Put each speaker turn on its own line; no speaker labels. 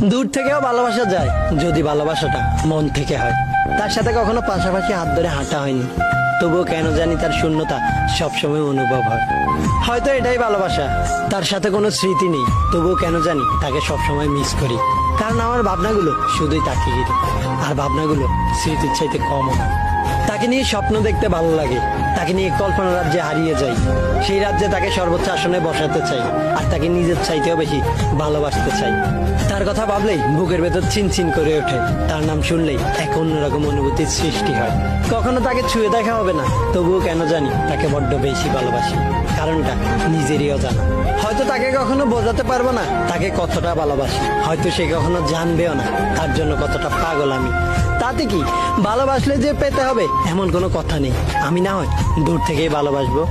দূর থেকেও ভালোবাসা যায় যদি ভালোবাসাটা মন থেকে হয়। তার সাথে কখনো পাশাপাশি হাত ধরে হাঁটা হয়নি, তবুও কেন জানি তার শূন্যতা সবসময় অনুভব হয়। হয়তো এটাই ভালোবাসা, তার সাথে কোনো স্মৃতি নেই, তবুও কেন জানি তাকে সবসময় মিস করি। কারণ আমার ভাবনাগুলো শুধুই তাকে ঘিরে, আর ভাবনাগুলো স্মৃতির চাইতে কমও না। তাকে নিয়ে স্বপ্ন দেখতে ভালো লাগে, তাকে নিয়ে কল্পনা রাজ্যে হারিয়ে যাই। সেই রাজ্যে তাকে সর্বোচ্চ আসনে বসাতে চাই, আর তাকে নিজের চাইতেও বেশি ভালোবাসতে চাই। তার কথা ভাবলেই বুকের ভেতর চিনচিন করে ওঠে, তার নাম শুনলেই এক অন্যরকম অনুভূতির সৃষ্টি হয়। কখনো তাকে ছুঁয়ে দেখা হবে না, তবুও কেন জানি তাকে বড্ড বেশি ভালোবাসি। কারণটা নিজেরই অজানা। হয়তো তাকে কখনো বোঝাতে পারবো না তাকে কতটা ভালোবাসি, হয়তো সে কখনো জানবেও না তার জন্য কতটা পাগল আমি। তাতে কি, ভালোবাসলে যে পেতে হবে এমন কোনো কথা নেই। আমি না হয় দূর থেকেই ভালোবাসবো।